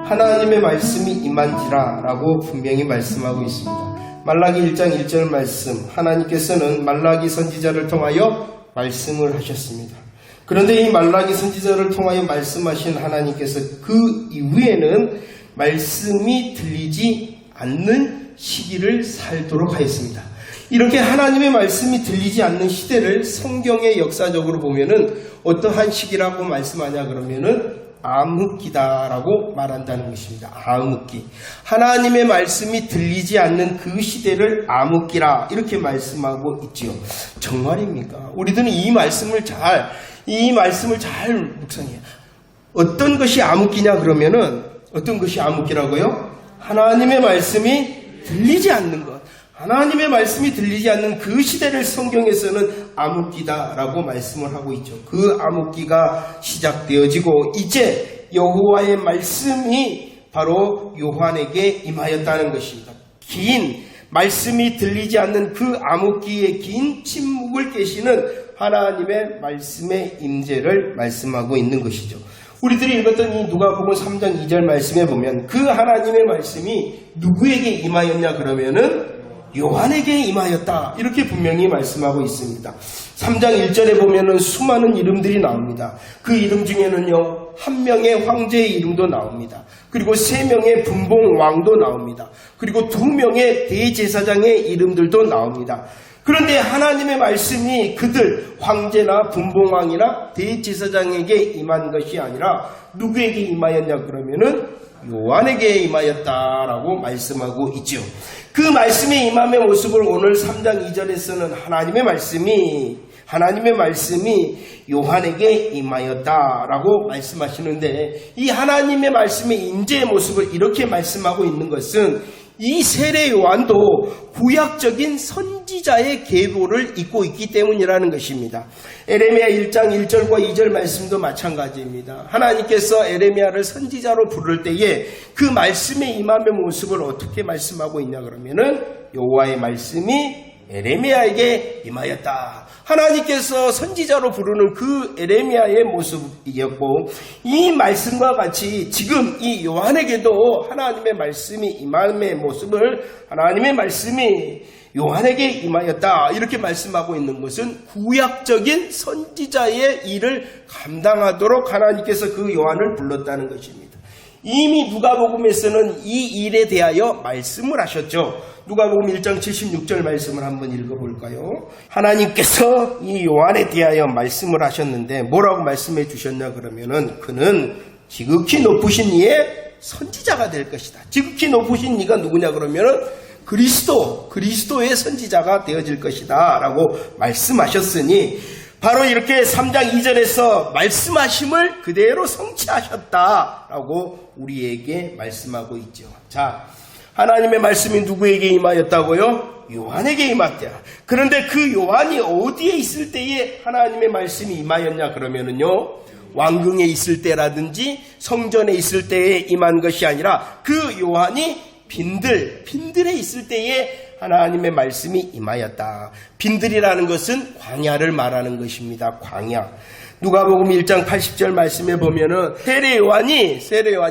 하나님의 말씀이 임한지라 라고 분명히 말씀하고 있습니다. 말라기 1장 1절 말씀, 하나님께서는 말라기 선지자를 통하여 말씀을 하셨습니다. 그런데 이 말라기 선지자를 통하여 말씀하신 하나님께서 그 이후에는 말씀이 들리지 않는 시기를 살도록 하였습니다. 이렇게 하나님의 말씀이 들리지 않는 시대를 성경의 역사적으로 보면은 어떠한 시기라고 말씀하냐 그러면은 암흑기다라고 말한다는 것입니다. 암흑기. 하나님의 말씀이 들리지 않는 그 시대를 암흑기라 이렇게 말씀하고 있지요. 정말입니까? 우리들은 이 말씀을 잘 묵상해요. 어떤 것이 암흑기냐 그러면은 어떤 것이 암흑기라고요? 하나님의 말씀이 들리지 않는 것. 하나님의 말씀이 들리지 않는 그 시대를 성경에서는 암흑기다라고 말씀을 하고 있죠. 그 암흑기가 시작되어지고 이제 여호와의 말씀이 바로 요한에게 임하였다는 것입니다. 긴 말씀이 들리지 않는 그 암흑기의 긴 침묵을 깨시는 하나님의 말씀의 임재를 말씀하고 있는 것이죠. 우리들이 읽었던 이 누가복음 3장 2절 말씀에 보면 그 하나님의 말씀이 누구에게 임하였냐 그러면은 요한에게 임하였다 이렇게 분명히 말씀하고 있습니다. 3장 1절에 보면은 수많은 이름들이 나옵니다. 그 이름 중에는요 한 명의 황제의 이름도 나옵니다. 그리고 3명의 분봉왕도 나옵니다. 그리고 2명의 대제사장의 이름들도 나옵니다. 그런데 하나님의 말씀이 그들 황제나 분봉왕이나 대제사장에게 임한 것이 아니라 누구에게 임하였냐 그러면은 요한에게 임하였다라고 말씀하고 있죠. 그 말씀의 임함의 모습을 오늘 3장 2절에서는 하나님의 말씀이 요한에게 임하였다라고 말씀하시는데 이 하나님의 말씀의 임재의 모습을 이렇게 말씀하고 있는 것은 이 세례 요한도 구약적인 선지자의 계보를 잇고 있기 때문이라는 것입니다. 에레미야 1장 1절과 2절 말씀도 마찬가지입니다. 하나님께서 에레미야를 선지자로 부를 때에 그 말씀의 임함의 모습을 어떻게 말씀하고 있냐 그러면은 여호와의 말씀이 에레미야에게 임하였다. 하나님께서 선지자로 부르는 그 에레미야의 모습이었고 이 말씀과 같이 지금 이 요한에게도 하나님의 말씀이 임함의 모습을 하나님의 말씀이 요한에게 임하였다 이렇게 말씀하고 있는 것은 구약적인 선지자의 일을 감당하도록 하나님께서 그 요한을 불렀다는 것입니다. 이미 누가복음에서는 이 일에 대하여 말씀을 하셨죠. 누가복음 1장 76절 말씀을 한번 읽어볼까요? 하나님께서 이 요한에 대하여 말씀을 하셨는데 뭐라고 말씀해 주셨냐 그러면은 그는 지극히 높으신 이의 선지자가 될 것이다. 지극히 높으신 이가 누구냐 그러면은 그리스도의 선지자가 되어질 것이다 라고 말씀하셨으니 바로 이렇게 3장 2절에서 말씀하심을 그대로 성취하셨다라고 우리에게 말씀하고 있죠. 자, 하나님의 말씀이 누구에게 임하였다고요? 요한에게 임했다. 그런데 그 요한이 어디에 있을 때에 하나님의 말씀이 임하였냐 그러면은요 왕궁에 있을 때라든지 성전에 있을 때에 임한 것이 아니라 그 요한이 빈들에 있을 때에 하나님의 말씀이 임하였다. 빈들이라는 것은 광야를 말하는 것입니다. 광야. 누가복음 1장 80절 말씀에 보면은 세례 요한이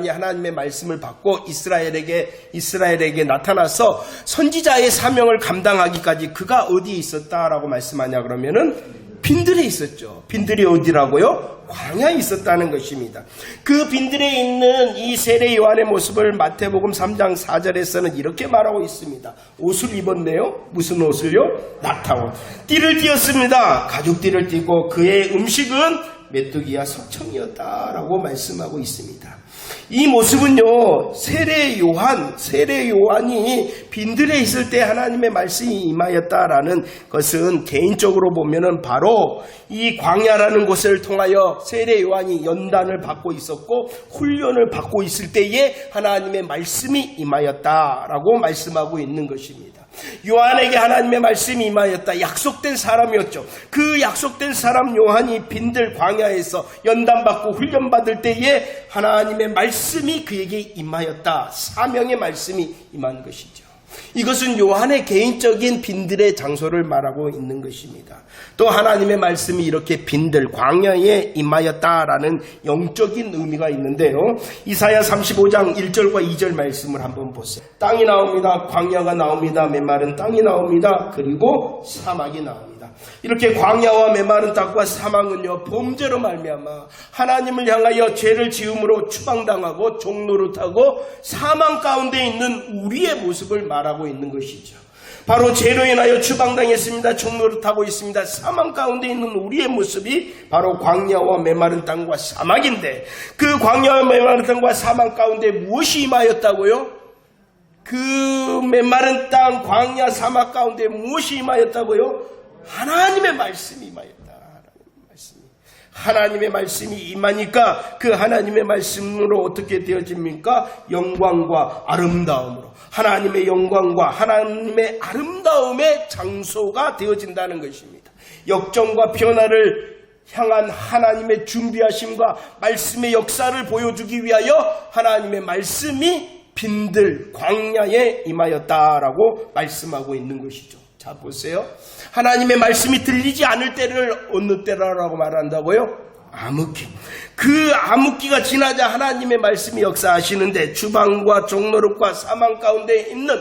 하나님의 말씀을 받고 이스라엘에게 나타나서 선지자의 사명을 감당하기까지 그가 어디에 있었다라고 말씀하냐 그러면은 빈들에 있었죠. 빈들이 어디라고요? 광야에 있었다는 것입니다. 그 빈들에 있는 이 세례 요한의 모습을 마태복음 3장 4절에서는 이렇게 말하고 있습니다. 옷을 입었네요. 무슨 옷을요? 낙타옷. 띠를 띠었습니다. 가죽띠를 띠고 그의 음식은 메뚜기와 석청이었다라고 말씀하고 있습니다. 이 모습은요 세례 요한이 빈들에 있을 때 하나님의 말씀이 임하였다라는 것은 개인적으로 보면은 바로 이 광야라는 곳을 통하여 세례 요한이 연단을 받고 있었고 훈련을 받고 있을 때에 하나님의 말씀이 임하였다라고 말씀하고 있는 것입니다. 요한에게 하나님의 말씀이 임하였다. 약속된 사람이었죠. 그 약속된 사람 요한이 빈들 광야에서 연단받고 훈련받을 때에 하나님의 말씀이 그에게 임하였다. 사명의 말씀이 임한 것이죠. 이것은 요한의 개인적인 빈들의 장소를 말하고 있는 것입니다. 또 하나님의 말씀이 이렇게 빈들 광야에 임하였다라는 영적인 의미가 있는데요. 이사야 35장 1절과 2절 말씀을 한번 보세요. 땅이 나옵니다. 광야가 나옵니다. 메마른 땅이 나옵니다. 그리고 사막이 나옵니다. 이렇게 광야와 메마른 땅과 사막은요, 범죄로 말미암아 하나님을 향하여 죄를 지음으로 추방당하고 종노릇하고 사망 가운데 있는 우리의 모습을 말하고 있는 것이죠. 바로 죄로 인하여 추방당했습니다. 종노릇하고 있습니다. 사망 가운데 있는 우리의 모습이 바로 광야와 메마른 땅과 사막인데, 그 광야와 메마른 땅과 사막 가운데 무엇이 임하였다고요? 그 메마른 땅, 광야, 사막 가운데 무엇이 임하였다고요? 하나님의 말씀이 임하였다. 하나님의 말씀이 임하니까 그 하나님의 말씀으로 어떻게 되어집니까? 영광과 아름다움으로, 하나님의 영광과 하나님의 아름다움의 장소가 되어진다는 것입니다. 역정과 변화를 향한 하나님의 준비하심과 말씀의 역사를 보여주기 위하여 하나님의 말씀이 빈들 광야에 임하였다라고 말씀하고 있는 것이죠. 자, 보세요. 하나님의 말씀이 들리지 않을 때를 어느 때라고 말한다고요? 암흑기. 그 암흑기가 지나자 하나님의 말씀이 역사하시는데, 주방과 종노릇과 사망 가운데 있는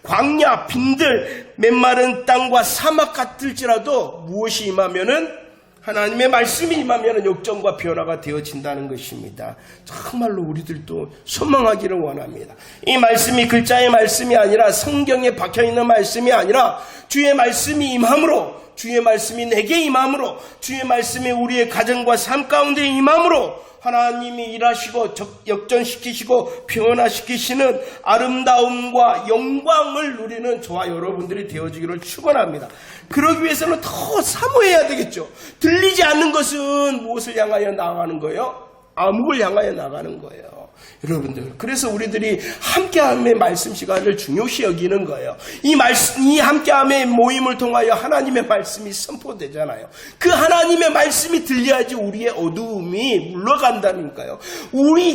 광야, 빈들, 메마른 땅과 사막 같을지라도 무엇이 임하면은, 하나님의 말씀이 임하면 역정과 변화가 되어진다는 것입니다. 정말로 우리들도 소망하기를 원합니다. 이 말씀이 글자의 말씀이 아니라 성경에 박혀있는 말씀이 아니라 주의 말씀이 임함으로, 주의 말씀이 내게 임함으로, 주의 말씀이 우리의 가정과 삶 가운데 임함으로 하나님이 일하시고 역전시키시고 변화시키시는 아름다움과 영광을 누리는 저와 여러분들이 되어지기를 축원합니다. 그러기 위해서는 더 사모해야 되겠죠. 들리지 않는 것은 무엇을 향하여 나가는 거예요? 암흑을 향하여 나가는 거예요. 여러분들, 그래서 우리들이 함께함의 말씀 시간을 중요시 여기는 거예요. 이 함께함의 모임을 통하여 하나님의 말씀이 선포되잖아요. 그 하나님의 말씀이 들려야지 우리의 어두움이 물러간다니까요.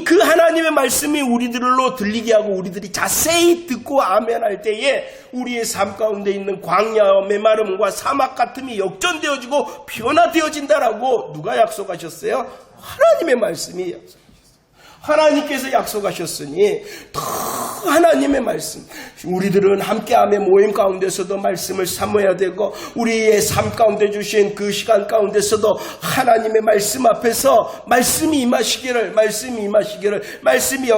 그 하나님의 말씀이 우리들로 들리게 하고 우리들이 자세히 듣고 아멘할 때에 우리의 삶 가운데 있는 광야와 메마름과 사막 같음이 역전되어지고 변화되어진다라고 누가 약속하셨어요? 하나님의 말씀이 약속하셨어요. 하나님께서 약속하셨으니 더 하나님의 말씀, 우리들은 함께함의 모임 가운데서도 말씀을 사모해야 되고, 우리의 삶 가운데 주신 그 시간 가운데서도 하나님의 말씀 앞에서 말씀이 임하시기를, 말씀이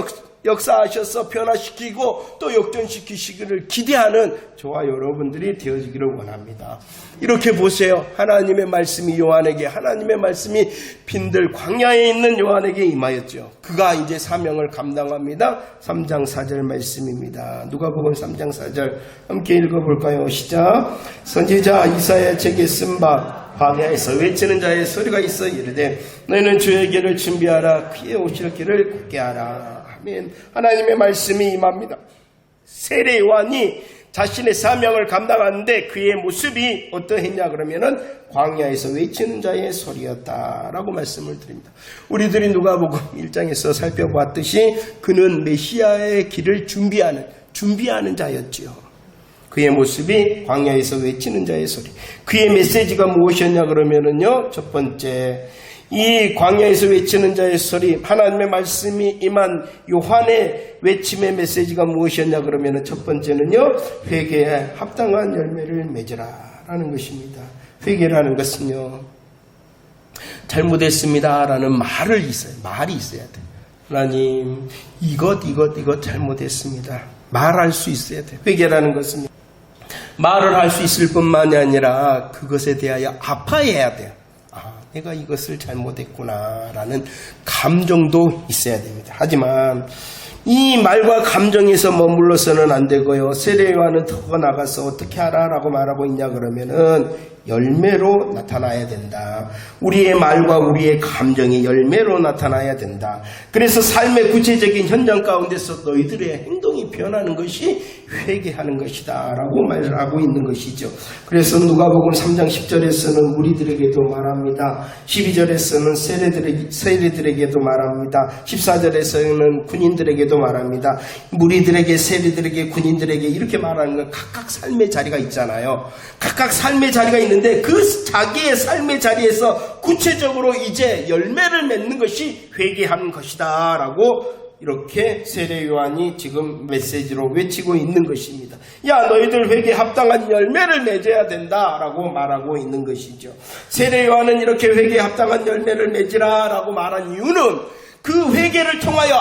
역사하셔서 변화시키고 또 역전시키시기를 기대하는 저와 여러분들이 되어지기를 원합니다. 이렇게 보세요. 하나님의 말씀이 요한에게, 하나님의 말씀이 빈들 광야에 있는 요한에게 임하였죠. 그가 이제 사명을 감당합니다. 3장 4절 말씀입니다. 누가복음 3장 4절 함께 읽어볼까요? 시작. 선지자 이사야 책에 쓴 바 광야에서 외치는 자의 소리가 있어 이르되 너희는 주의 길을 준비하라, 그의 오실 길을 걷게 하라. 아멘. 하나님의 말씀이 임합니다. 세례 요한이 자신의 사명을 감당하는데 그의 모습이 어떠했냐 그러면은 광야에서 외치는 자의 소리였다라고 말씀을 드립니다. 우리들이 누가복음 1장에서 살펴봤듯이 그는 메시아의 길을 준비하는 자였지요. 그의 모습이 광야에서 외치는 자의 소리. 그의 메시지가 무엇이었냐 그러면은요, 첫 번째, 이 광야에서 외치는 자의 소리, 하나님의 말씀이 임한 요한의 외침의 메시지가 무엇이었냐 그러면 첫 번째는요, 회개에 합당한 열매를 맺으라 라는 것입니다. 회개라는 것은요, 잘못했습니다 라는 말이 있어야 돼요. 하나님, 이것 잘못했습니다. 말할 수 있어야 돼요. 회개라는 것은 말을 할 수 있을 뿐만이 아니라 그것에 대하여 아파해야 돼요. 내가 이것을 잘못했구나 라는 감정도 있어야 됩니다. 하지만 이 말과 감정에서 머물러서는 안 되고요. 세례 요한은 더 나가서 어떻게 하라 라고 말하고 있냐 그러면은 열매로 나타나야 된다. 우리의 말과 우리의 감정이 열매로 나타나야 된다. 그래서 삶의 구체적인 현장 가운데서 너희들의 행동이 변하는 것이 회개하는 것이다 라고 말하고 있는 것이죠. 그래서 누가복음 3장 10절에서는 우리들에게도 말합니다. 12절에서는 세례들에게도 말합니다. 14절에서는 군인들에게도 말합니다. 무리들에게, 세리들에게, 군인들에게 이렇게 말하는 건 각각 삶의 자리가 있잖아요. 각각 삶의 자리가 있는데 그 자기의 삶의 자리에서 구체적으로 이제 열매를 맺는 것이 회개하는 것이다 라고 이렇게 세례 요한이 지금 메시지로 외치고 있는 것입니다. 야, 너희들 회개에 합당한 열매를 맺어야 된다라고 말하고 있는 것이죠. 세례 요한은 이렇게 회개에 합당한 열매를 맺으라라고 말한 이유는 그 회개를 통하여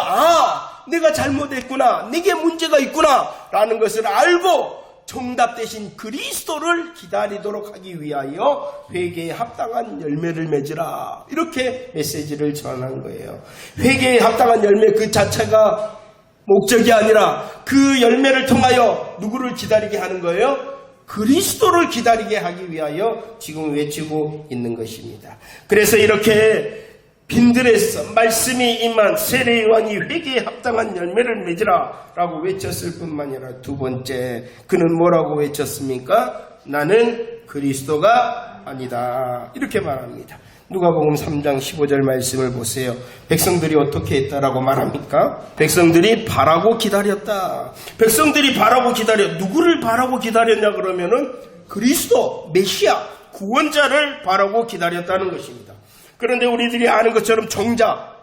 내가 잘못했구나, 내게 문제가 있구나 라는 것을 알고 정답 대신 그리스도를 기다리도록 하기 위하여 회개에 합당한 열매를 맺으라, 이렇게 메시지를 전한 거예요. 회개에 합당한 열매 그 자체가 목적이 아니라 그 열매를 통하여 누구를 기다리게 하는 거예요? 그리스도를 기다리게 하기 위하여 지금 외치고 있는 것입니다. 그래서 이렇게 빈들에서 말씀이 임한 세례 요한이 회개에 합당한 열매를 맺으라 라고 외쳤을 뿐만 아니라 두 번째, 그는 뭐라고 외쳤습니까? 나는 그리스도가 아니다, 이렇게 말합니다. 누가복음 3장 15절 말씀을 보세요. 백성들이 어떻게 했다라고 말합니까? 백성들이 바라고 기다렸다. 백성들이 바라고 기다려. 누구를 바라고 기다렸냐 그러면은 그리스도, 메시아, 구원자를 바라고 기다렸다는 것입니다. 그런데 우리들이 아는 것처럼 정작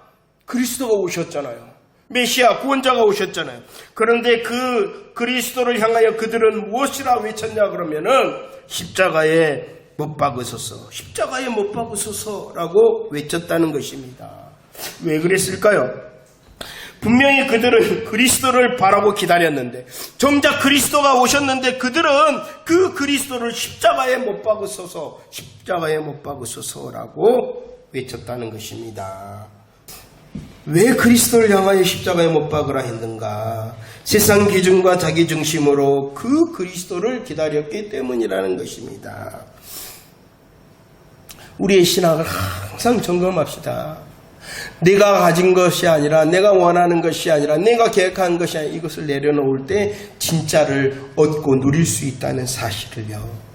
그리스도가 오셨잖아요. 메시아, 구원자가 오셨잖아요. 그런데 그 그리스도를 향하여 그들은 무엇이라 외쳤냐 그러면은 십자가에 못 박으소서, 십자가에 못 박으소서라고 외쳤다는 것입니다. 왜 그랬을까요? 분명히 그들은 그리스도를 바라고 기다렸는데, 정작 그리스도가 오셨는데 그들은 그 그리스도를 십자가에 못 박으소서, 십자가에 못 박으소서라고 외쳤다는 것입니다. 왜 그리스도를 향하여 십자가에 못 박으라 했는가? 세상 기준과 자기 중심으로 그 그리스도를 기다렸기 때문이라는 것입니다. 우리의 신앙을 항상 점검합시다. 내가 가진 것이 아니라, 내가 원하는 것이 아니라, 내가 계획한 것이 아니라 이것을 내려놓을 때 진짜를 얻고 누릴 수 있다는 사실을요.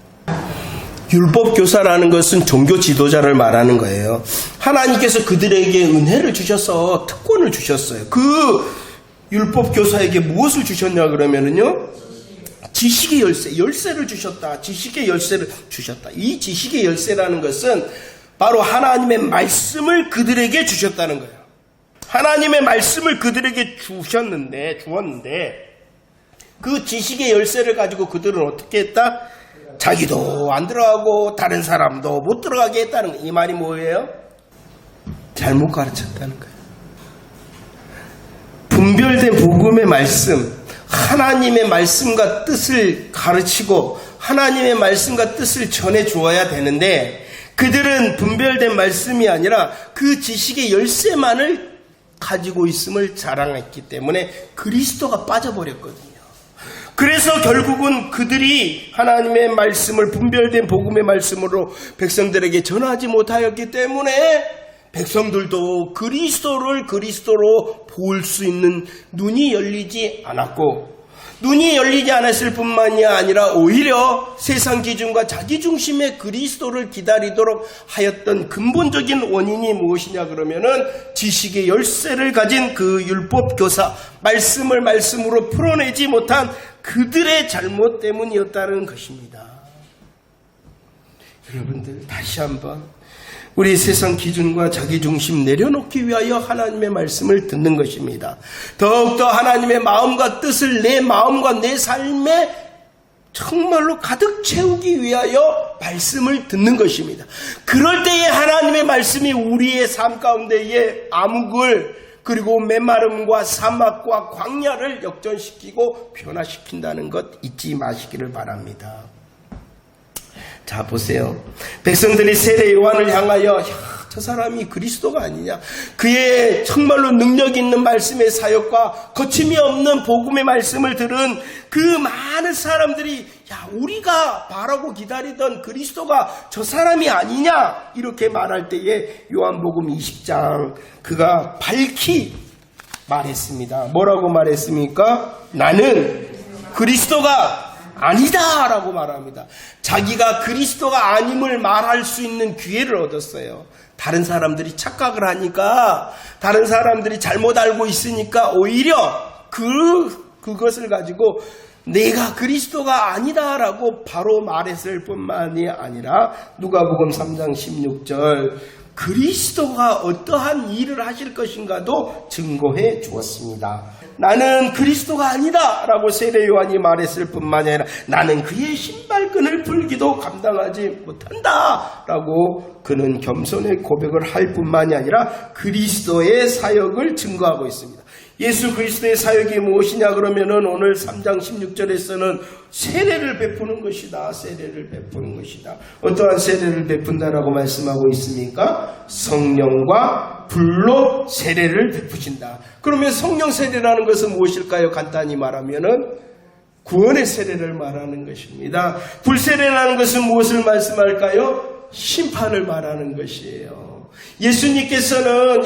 율법교사라는 것은 종교 지도자를 말하는 거예요. 하나님께서 그들에게 은혜를 주셔서 특권을 주셨어요. 그 율법교사에게 무엇을 주셨냐 그러면은요, 지식의 열쇠, 열쇠를 주셨다. 지식의 열쇠를 주셨다. 이 지식의 열쇠라는 것은 바로 하나님의 말씀을 그들에게 주셨다는 거예요. 하나님의 말씀을 그들에게 주었는데 그 지식의 열쇠를 가지고 그들은 어떻게 했다? 자기도 안 들어가고 다른 사람도 못 들어가게 했다는 거예요. 이 말이 뭐예요? 잘못 가르쳤다는 거예요. 분별된 복음의 말씀, 하나님의 말씀과 뜻을 가르치고 하나님의 말씀과 뜻을 전해 주어야 되는데, 그들은 분별된 말씀이 아니라 그 지식의 열쇠만을 가지고 있음을 자랑했기 때문에 그리스도가 빠져버렸거든요. 그래서 결국은 그들이 하나님의 말씀을 분별된 복음의 말씀으로 백성들에게 전하지 못하였기 때문에 백성들도 그리스도를 그리스도로 볼 수 있는 눈이 열리지 않았고, 눈이 열리지 않았을 뿐만이 아니라 오히려 세상 기준과 자기 중심의 그리스도를 기다리도록 하였던 근본적인 원인이 무엇이냐 그러면은 지식의 열쇠를 가진 그 율법 교사, 말씀을 말씀으로 풀어내지 못한 그들의 잘못 때문이었다는 것입니다. 여러분들, 다시 한번 우리 세상 기준과 자기 중심 내려놓기 위하여 하나님의 말씀을 듣는 것입니다. 더욱더 하나님의 마음과 뜻을 내 마음과 내 삶에 정말로 가득 채우기 위하여 말씀을 듣는 것입니다. 그럴 때에 하나님의 말씀이 우리의 삶 가운데에 암흑을, 그리고 메마름과 사막과 광야를 역전시키고 변화시킨다는 것 잊지 마시기를 바랍니다. 자, 보세요. 백성들이 세례 요한을 향하여 저 사람이 그리스도가 아니냐, 그의 정말로 능력 있는 말씀의 사역과 거침이 없는 복음의 말씀을 들은 그 많은 사람들이 우리가 바라고 기다리던 그리스도가 저 사람이 아니냐 이렇게 말할 때에 요한복음 20장 그가 밝히 말했습니다. 뭐라고 말했습니까? 나는 그리스도가 아니다 라고 말합니다. 자기가 그리스도가 아님을 말할 수 있는 기회를 얻었어요. 다른 사람들이 착각을 하니까, 다른 사람들이 잘못 알고 있으니까 오히려 그것을 가지고 내가 그리스도가 아니다라고 바로 말했을 뿐만이 아니라 누가복음 3장 16절 그리스도가 어떠한 일을 하실 것인가도 증거해 주었습니다. 나는 그리스도가 아니다 라고 세례 요한이 말했을 뿐만 아니라 나는 그의 신발끈을 풀기도 감당하지 못한다 라고 그는 겸손의 고백을 할 뿐만이 아니라 그리스도의 사역을 증거하고 있습니다. 예수 그리스도의 사역이 무엇이냐 그러면은 오늘 3장 16절에서는 세례를 베푸는 것이다. 세례를 베푸는 것이다. 어떠한 세례를 베푼다라고 말씀하고 있습니까? 성령과 불로 세례를 베푸신다. 그러면 성령 세례라는 것은 무엇일까요? 간단히 말하면은 구원의 세례를 말하는 것입니다. 불 세례라는 것은 무엇을 말씀할까요? 심판을 말하는 것이에요. 예수님께서는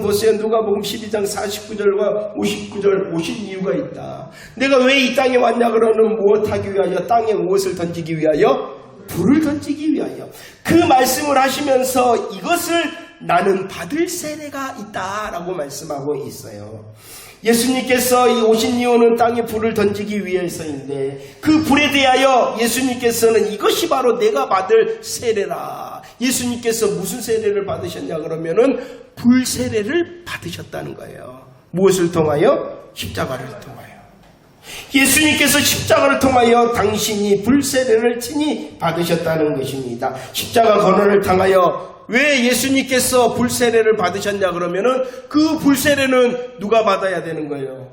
보세요. 누가복음 12장 49절과 59절 오신 이유가 있다. 내가 왜 이 땅에 왔냐 그러면 무엇하기 위하여? 땅에 무엇을 던지기 위하여? 불을 던지기 위하여. 그 말씀을 하시면서 이것을 나는 받을 세례가 있다라고 말씀하고 있어요. 예수님께서 이 오신 이유는 땅에 불을 던지기 위해서인데 그 불에 대하여 예수님께서는 이것이 바로 내가 받을 세례라. 예수님께서 무슨 세례를 받으셨냐 그러면은 불 세례를 받으셨다는 거예요. 무엇을 통하여? 십자가를 통하여. 예수님께서 십자가를 통하여 당신이 불 세례를 친히 받으셨다는 것입니다. 십자가 고난을 당하여 왜 예수님께서 불세례를 받으셨냐 그러면은 그 불세례는 누가 받아야 되는 거예요?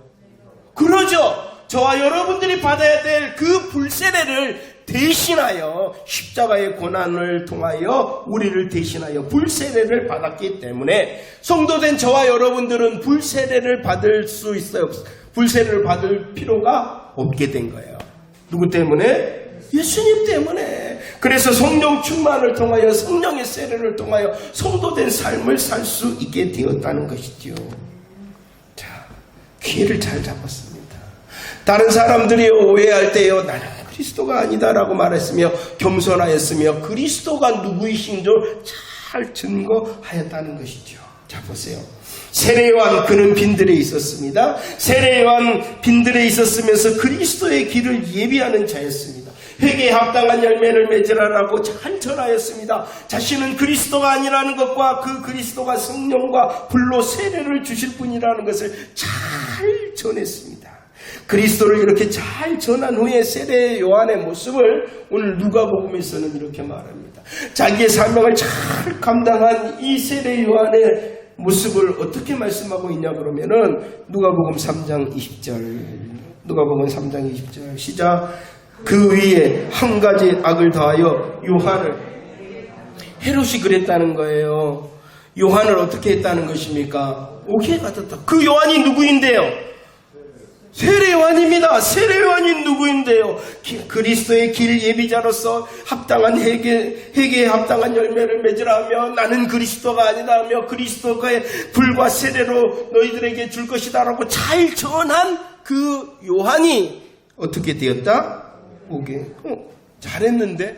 그러죠. 저와 여러분들이 받아야 될 그 불세례를 대신하여 십자가의 고난을 통하여 우리를 대신하여 불세례를 받았기 때문에 성도된 저와 여러분들은 불세례를 받을 수 있어요? 불세례를 받을 필요가 없게 된 거예요. 누구 때문에? 예수님 때문에. 그래서 성령 충만을 통하여 성령의 세례를 통하여 성도된 삶을 살 수 있게 되었다는 것이죠. 자, 기회를 잘 잡았습니다. 다른 사람들이 오해할 때요, 나는 그리스도가 아니다라고 말했으며 겸손하였으며 그리스도가 누구이신 줄 잘 증거하였다는 것이죠. 자, 보세요. 세례요한 그는 빈들에 있었습니다. 세례요한 빈들에 있었으면서 그리스도의 길을 예비하는 자였습니다. 회개에 합당한 열매를 맺으라라고 잘 전하였습니다. 자신은 그리스도가 아니라는 것과 그 그리스도가 성령과 불로 세례를 주실 분이라는 것을 잘 전했습니다. 그리스도를 이렇게 잘 전한 후에 세례 요한의 모습을 오늘 누가복음에서는 이렇게 말합니다. 자기의 사명을 잘 감당한 이 세례 요한의 모습을 어떻게 말씀하고 있냐 그러면은 누가복음 3장 20절 누가복음 3장 20절 시작. 그 위에 한 가지 악을 더하여 요한을 헤롯이 그랬다는 거예요. 요한을 어떻게 했다는 것입니까? 오게 가졌다. 그 요한이 누구인데요? 세례 요한입니다. 세례 요한이 누구인데요? 그리스도의 길 예비자로서 합당한 회개에 합당한 열매를 맺으라며 나는 그리스도가 아니다 하며 그리스도의 불과 세례로 너희들에게 줄 것이다라고 잘 전한 그 요한이 어떻게 되었다? 오게. 잘했는데?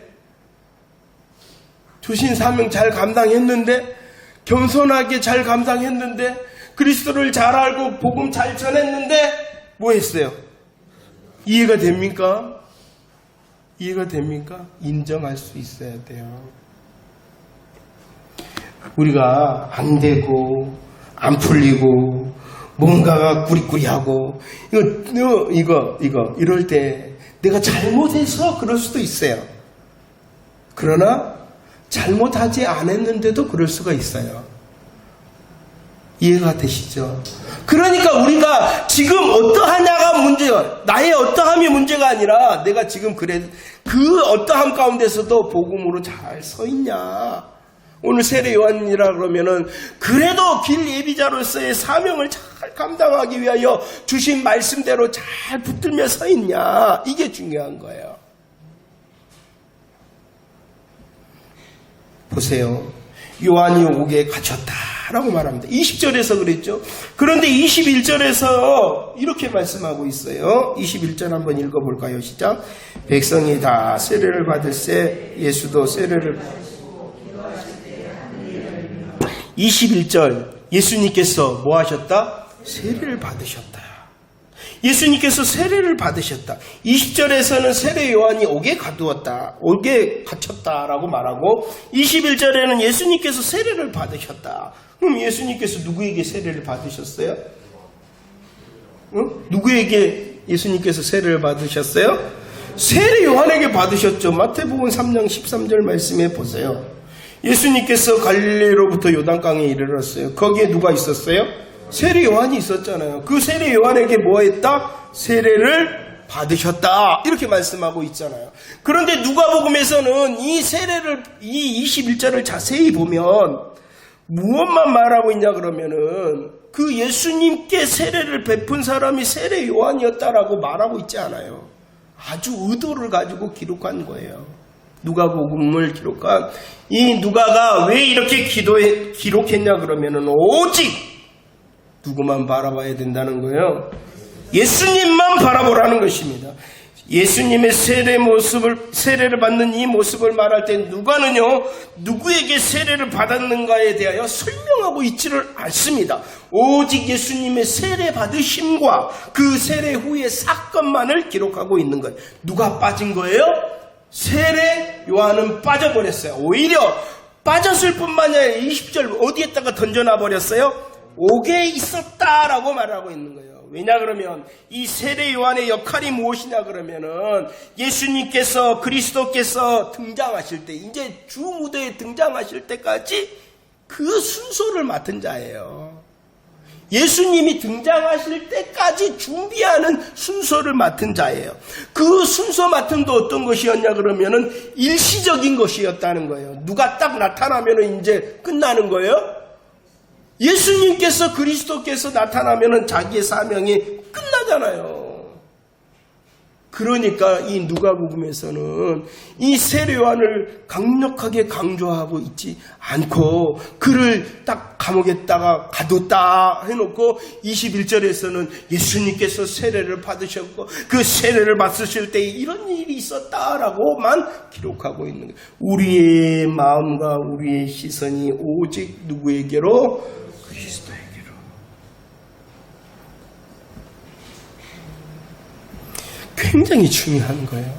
주신 사명 잘 감당했는데? 겸손하게 잘 감당했는데? 그리스도를 잘 알고 복음 잘 전했는데? 뭐 했어요? 이해가 됩니까? 이해가 됩니까? 인정할 수 있어야 돼요. 우리가 안 되고 안 풀리고 뭔가가 꾸리꾸리하고 이거 이럴 때 내가 잘못해서 그럴 수도 있어요. 그러나 잘못하지 않았는데도 그럴 수가 있어요. 이해가 되시죠? 그러니까 우리가 지금 어떠하냐가 문제가, 나의 어떠함이 문제가 아니라 내가 지금 그래 그 어떠함 가운데서도 복음으로 잘 서 있냐. 오늘 세례 요한이라 그러면은 그래도 길 예비자로서의 사명을 잘 감당하기 위하여 주신 말씀대로 잘 붙들며 서 있냐. 이게 중요한 거예요. 보세요. 요한이 옥에 갇혔다라고 말합니다. 20절에서 그랬죠. 그런데 21절에서 이렇게 말씀하고 있어요. 21절 한번 읽어볼까요? 시작. 백성이 다 세례를 받을세 예수도 세례를 21절 예수님께서 뭐 하셨다? 세례를 받으셨다. 예수님께서 세례를 받으셨다. 20절에서는 세례 요한이 옥에 갇혔다라고 말하고 21절에는 예수님께서 세례를 받으셨다. 그럼 예수님께서 누구에게 세례를 받으셨어요? 누구에게 예수님께서 세례를 받으셨어요? 세례 요한에게 받으셨죠. 마태복음 3장 13절 말씀해 보세요. 예수님께서 갈릴리로부터 요단강에 이르렀어요. 거기에 누가 있었어요? 세례 요한이 있었잖아요. 그 세례 요한에게 뭐 했다? 세례를 받으셨다. 이렇게 말씀하고 있잖아요. 그런데 누가복음에서는 이 세례를, 이 21절을 자세히 보면 무엇만 말하고 있냐 그러면은 그 예수님께 세례를 베푼 사람이 세례 요한이었다라고 말하고 있지 않아요. 아주 의도를 가지고 기록한 거예요. 누가복음을 기록한 이 누가가 왜 이렇게 기록했냐 그러면은 오직 누구만 바라봐야 된다는 거예요. 예수님만 바라보라는 것입니다. 예수님의 세례를 받는 이 모습을 말할 때 누가는요, 누구에게 세례를 받았는가에 대하여 설명하고 있지를 않습니다. 오직 예수님의 세례 받으심과 그 세례 후의 사건만을 기록하고 있는 거예요. 누가 빠진 거예요? 세례 요한은 빠져버렸어요. 오히려 빠졌을 뿐만 아니라 20절 어디에다가 던져놔 버렸어요? 옥에 있었다라고 말하고 있는 거예요. 왜냐 그러면 이 세례 요한의 역할이 무엇이냐 그러면은 예수님께서 그리스도께서 등장하실 때, 이제 주 무대에 등장하실 때까지 그 순서를 맡은 자예요. 예수님이 등장하실 때까지 준비하는 순서를 맡은 자예요. 그 순서 맡음도 어떤 것이었냐 그러면은 일시적인 것이었다는 거예요. 누가 딱 나타나면은 이제 끝나는 거예요. 예수님께서 그리스도께서 나타나면은 자기의 사명이 끝나잖아요. 그러니까 이 누가복음에서는 이 세례 요한을 강력하게 강조하고 있지 않고 그를 딱 감옥에다가 가뒀다 해놓고 21절에서는 예수님께서 세례를 받으셨고 그 세례를 받으실 때 이런 일이 있었다라고만 기록하고 있는 거예요. 우리의 마음과 우리의 시선이 오직 누구에게로? 그리스도에게로. 굉장히 중요한 거예요.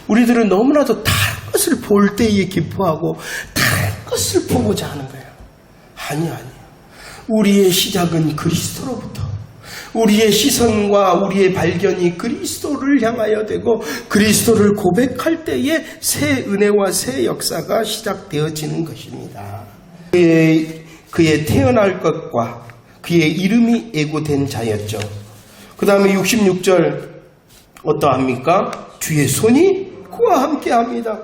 우리들은 너무나도 다른 것을 볼 때에 기뻐하고 다른 것을 보고자 하는 거예요. 아니요. 우리의 시작은 그리스도로부터, 우리의 시선과 우리의 발견이 그리스도를 향하여 되고 그리스도를 고백할 때에 새 은혜와 새 역사가 시작되어지는 것입니다. 그의 태어날 것과 그의 이름이 예고된 자였죠. 그 다음에 66절 어떠합니까? 주의 손이 그와 함께합니다.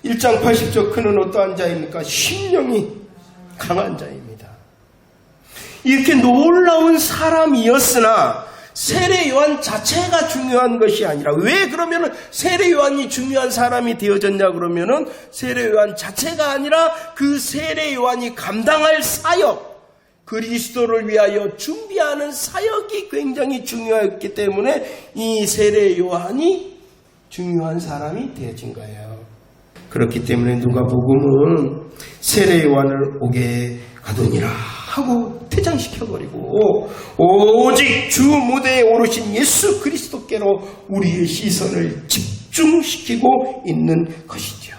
1장 80절 그는 어떠한 자입니까? 심령이 강한 자입니다. 이렇게 놀라운 사람이었으나 세례 요한 자체가 중요한 것이 아니라, 왜 그러면은 세례 요한이 중요한 사람이 되어졌냐 그러면은 세례 요한 자체가 아니라 그 세례 요한이 감당할 사역, 그리스도를 위하여 준비하는 사역이 굉장히 중요했기 때문에 이 세례 요한이 중요한 사람이 되어진 거예요. 그렇기 때문에 누가복음은 세례 요한을 옥에 가두니라 하고 퇴장시켜버리고 오직 주 무대에 오르신 예수 그리스도께로 우리의 시선을 집중시키고 있는 것이죠.